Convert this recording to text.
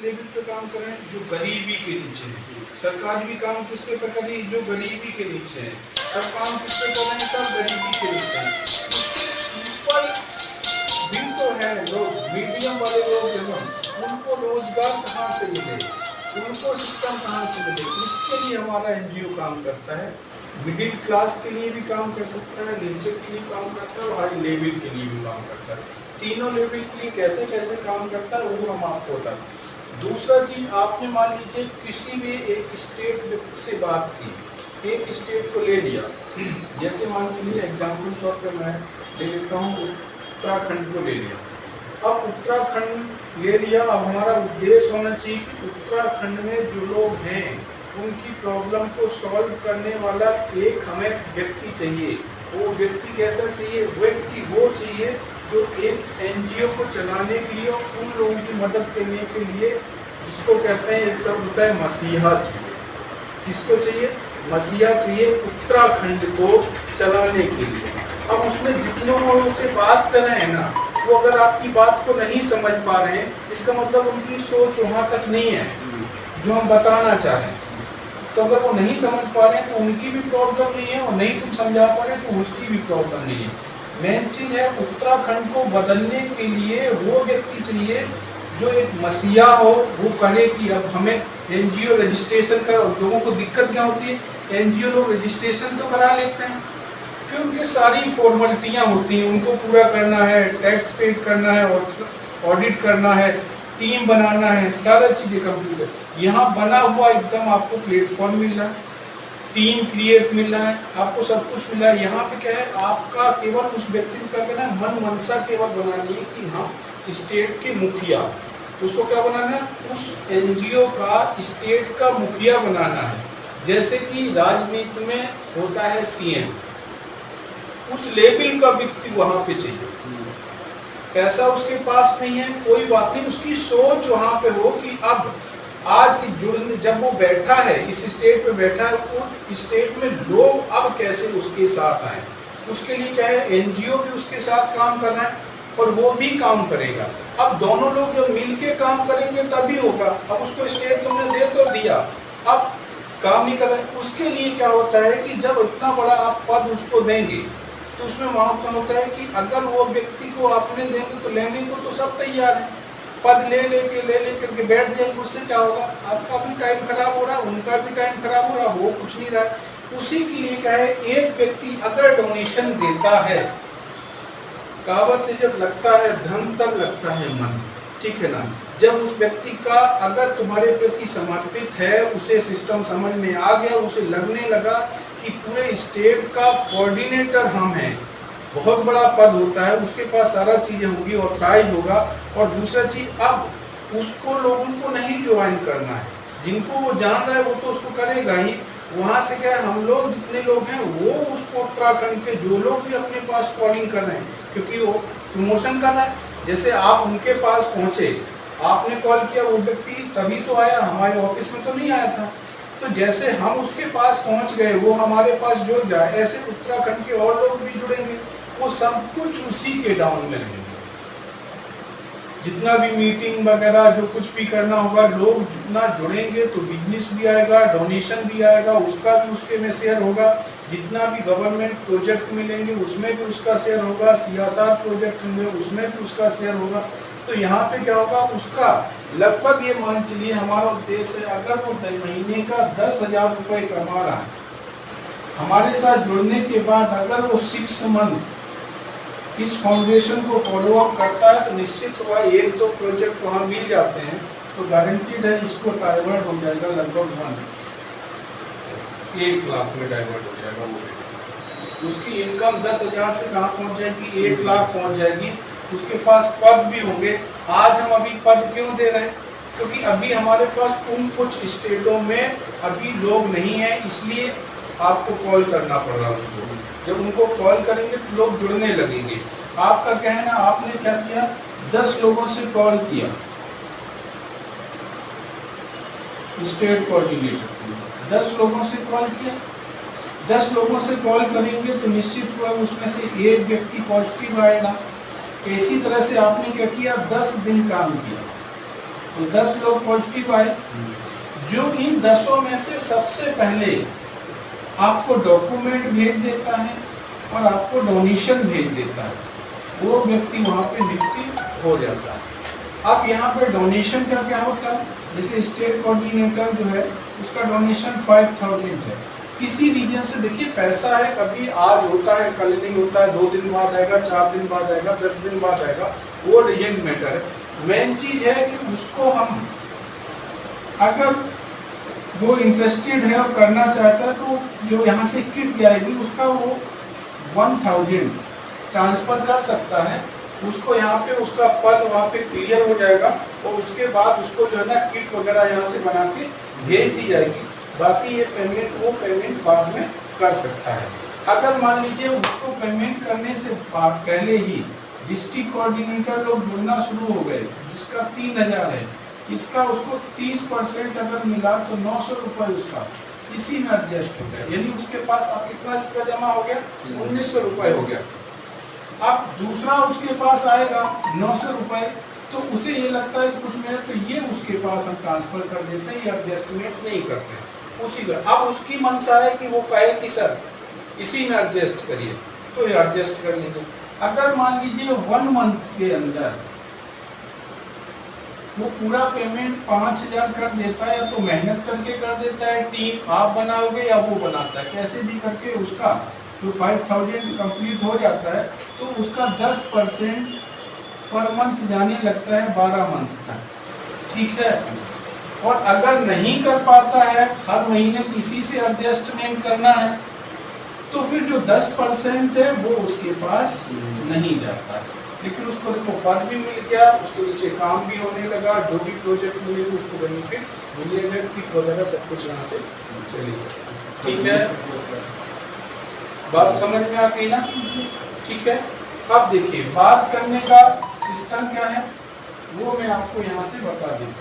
Level पे काम कर रहे हैं जो गरीबी के नीचे है। सरकार भी काम किसके पे कर रही है? जो गरीबी के नीचे है। सब काम किसके कर रहे हैं? सब गरीबी के नीचे है। उसके ऊपर भी तो है लोग, मीडियम वाले लोग एवं उनको रोजगार कहाँ से मिले, उनको सिस्टम कहाँ से मिले, उसके लिए हमारा एनजीओ काम करता है। मिडिल क्लास के लिए भी काम कर सकता है, नीचे के लिए काम करता है और हाई लेवल के लिए भी काम करता है। तीनों लेवल के लिए कैसे कैसे काम करता है वो हम आपको बताएं। दूसरा चीज, आपने मान लीजिए किसी भी एक स्टेट व्यक्ति से बात की, एक स्टेट को ले लिया, जैसे मान लीजिए एग्जाम्पल तौर पर मैं ले लेता हूँ उत्तराखंड को ले लिया। अब उत्तराखंड ले लिया, अब हमारा उद्देश्य होना चाहिए कि उत्तराखंड में जो लोग हैं उनकी प्रॉब्लम को सॉल्व करने वाला एक हमें व्यक्ति चाहिए। वो व्यक्ति कैसा चाहिए? व्यक्ति वो चाहिए जो एक एनजीओ को चलाने के लिए, उन लोगों की मदद करने के लिए, जिसको कहते हैं एक शब्द होता है मसीहा चाहिए। किसको चाहिए? मसीहा चाहिए उत्तराखंड को चलाने के लिए। अब उसमें जितने लोगों से बात कर रहे हैं ना, वो अगर आपकी बात को नहीं समझ पा रहे हैं, इसका मतलब उनकी सोच वहाँ तक नहीं है जो हम बताना चाह रहे हैं। तो अगर वो नहीं समझ पा रहे हैं तो उनकी भी प्रॉब्लम नहीं है, और नहीं तुम समझा पा रहे तो उसकी भी प्रॉब्लम नहीं है। मेन चीज है उत्तराखंड को बदलने के लिए वो व्यक्ति चाहिए जो एक मसीहा हो, वो करे कि अब हमें एनजीओ रजिस्ट्रेशन कर। लोगों को दिक्कत क्या होती है? एनजीओ लोग रजिस्ट्रेशन तो करा लेते हैं, फिर उनके सारी फॉर्मेलिटियां होती हैं, उनको पूरा करना है, टैक्स पे करना है, ऑडिट करना है, टीम बनाना है, सारा चीजें कंप्लीट है। यहाँ बना हुआ एकदम आपको प्लेटफॉर्म मिल रहा है, टीम क्रिएट मिल रहा है, आपको सब कुछ मिल रहा है। यहाँ पे क्या है, आपका केवल उस व्यक्ति का क्या ना मन मनसा केवल बनानी है कि हाँ स्टेट के मुखिया, उसको क्या बनाना है? उस एनजीओ का स्टेट का मुखिया बनाना है। जैसे कि राजनीति में होता है सीएम, उस लेवल का व्यक्ति वहां पे चाहिए। पैसा उसके पास नहीं है, कोई बात नहीं, उसकी सोच वहां पे हो कि अब आज की जुड़ने, जब वो बैठा है इस स्टेट पे बैठा है, वो स्टेट में लोग अब कैसे उसके साथ आए, उसके लिए क्या है, एनजीओ भी उसके साथ काम करना है और वो भी काम करेगा। अब दोनों लोग जब मिलके काम करेंगे तभी होगा। अब उसको स्टेट तुमने दे तो दिया, अब काम नहीं कर रहे, उसके लिए क्या होता है कि जब इतना बड़ा आप पद उसको देंगे तो उसमें वहां होता है कि अगर वो व्यक्ति को आपने देंगे तो लेने को तो सब तैयार है, पद ले लेकर के बैठ जाएंगे, उससे क्या होगा? आपका भी टाइम खराब हो रहा है, उनका भी टाइम खराब हो रहा है, वो कुछ नहीं रहा है। उसी के लिए क्या है, एक व्यक्ति अगर डोनेशन देता है, कहावत है जब लगता है धन तब लगता है मन, ठीक है ना। जब उस व्यक्ति का अगर तुम्हारे प्रति समर्पित है, उसे सिस्टम समझ में आ गया, उसे लगने लगा कि पूरे स्टेट का कोऑर्डिनेटर हम हैं, बहुत बड़ा पद होता है, उसके पास सारा चीजें होंगी, ऑथराइज होगा। और दूसरा चीज, अब उसको लोगों को नहीं ज्वाइन करना है, जिनको वो जान रहा है वो तो उसको करेगा ही। वहां से क्या है, हम लोग जितने लोग हैं वो उसको उत्तराखंड के जो लोग भी अपने पास कॉलिंग कर रहे हैं, क्योंकि वो प्रमोशन कर रहा है। जैसे आप उनके पास पहुंचे, आपने कॉल किया, वो व्यक्ति तभी तो आया, हमारे ऑफिस में तो नहीं आया था। तो जैसे हम उसके पास पहुंच गए, वो हमारे पास जुड़ गया, ऐसे उत्तराखंड के और लोग भी जुड़ेंगे, वो सब कुछ उसी के डाउन में रहेंगे। जितना भी मीटिंग वगैरह जो कुछ भी करना होगा, लोग जितना जुड़ेंगे तो बिजनेस भी आएगा, डोनेशन भी आएगा, उसका भी उसके में शेयर होगा। जितना भी गवर्नमेंट प्रोजेक्ट मिलेंगे उसमें भी उसका शेयर होगा, सियासत प्रोजेक्ट होंगे उसमें भी उसका शेयर होगा। तो यहाँ पे क्या होगा, उसका लगभग ये मान चलिए, हमारा उद्देश्य है अगर वो महीने का 10,000 रुपये कमा रहा है, हमारे साथ जुड़ने के बाद अगर वो 6 मंथ इस फाउंडेशन को फॉलो अप करता है तो निश्चित हुआ 1-2 प्रोजेक्ट वहाँ मिल जाते हैं, तो गारंटीड है इसको डाइवर्ट हो जाएगा, लगभग 1 लाख में डाइवर्ट हो जाएगा। वो उसकी इनकम 10,000 से कहाँ पहुँच जाएगी, 1 लाख पहुँच जाएगी। उसके पास पद भी होंगे। आज हम अभी पद क्यों दे रहे हैं, क्योंकि अभी हमारे पास उन कुछ स्टेटों में अभी लोग नहीं है, इसलिए आपको कॉल करना पड़ रहा है उनको। जब उनको कॉल करेंगे तो लोग जुड़ने लगेंगे। आपका कहना, आपने क्या किया, 10 लोगों से कॉल किया, स्टेट कोऑर्डिनेटर 10 लोगों से कॉल किया, 10 लोगों से कॉल करेंगे तो निश्चित हुआ उसमें से एक व्यक्ति पॉजिटिव आएगा। इसी तरह से आपने क्या किया, 10 दिन काम किया, तो 10 लोग पॉजिटिव आए। जो इन 10 में से सबसे पहले आपको डॉक्यूमेंट भेज देता है और आपको डोनेशन भेज देता है, वो व्यक्ति वहाँ पे नियुक्ति हो जाता है। अब यहाँ पे डोनेशन का क्या होता है, जैसे स्टेट कोऑर्डिनेटर जो है उसका डोनेशन 5000 है। किसी रीजन से देखिए पैसा है, कभी आज होता है कल नहीं होता है, 2 दिन बाद आएगा, 4 दिन बाद आएगा, 10 दिन बाद आएगा, वो डजंट मैटर है। मेन चीज है कि उसको हम अगर वो इंटरेस्टेड है और करना चाहता है तो जो यहाँ से किट जाएगी उसका वो 1000 ट्रांसफर कर सकता है, उसको यहाँ पे उसका पद वहाँ पे क्लियर हो जाएगा और उसके बाद उसको जो है ना किट वगैरह यहाँ से बना के भेज दी जाएगी। बाकी ये पेमेंट वो पेमेंट बाद में कर सकता है। अगर मान लीजिए उसको पेमेंट करने से पहले ही डिस्ट्रिक्ट कोऑर्डिनेटर लोग जुड़ना शुरू हो गए, जिसका 3000 है, इसका उसको 30% अगर मिला तो 900 रुपये उसका इसी में एडजस्ट हो गया, यानी उसके पास अब कितना रुपया जमा हो गया, 1900 रुपये हो गया। अब दूसरा उसके पास आएगा 900 रुपये, तो उसे ये लगता है कुछ मेरे, तो ये उसके पास हम ट्रांसफर कर देते हैं, ये एडजस्टमेंट नहीं करते उसी का। अब उसकी मनसा है कि वो कहे कि सर इसी में एडजस्ट करिए, तो ये एडजस्ट कर लेंगे। अगर मान लीजिए 1 मंथ के अंदर वो पूरा पेमेंट 5000 कर देता है, या तो मेहनत करके कर देता है, टीम आप बनाओगे या वो बनाता है, कैसे भी करके उसका जो 5000 कंप्लीट हो जाता है, तो उसका 10% पर मंथ जाने लगता है 12 मंथ तक, ठीक है। और अगर नहीं कर पाता है, हर महीने किसी से एडजस्टमेंट करना है, तो फिर जो 10% है वो उसके पास नहीं जाता है। लेकिन उसको देखो पद भी मिल गया, उसके नीचे काम भी होने लगा, जो भी प्रोजेक्ट मिलेगा उसको बेनिफिट मिलेगा, किट वगैरह सब कुछ यहाँ से चलेगा, ठीक है। बात समझ में आ गई ना, ठीक है। अब देखिए बात करने का सिस्टम क्या है वो मैं आपको यहाँ से बता देता हूँ।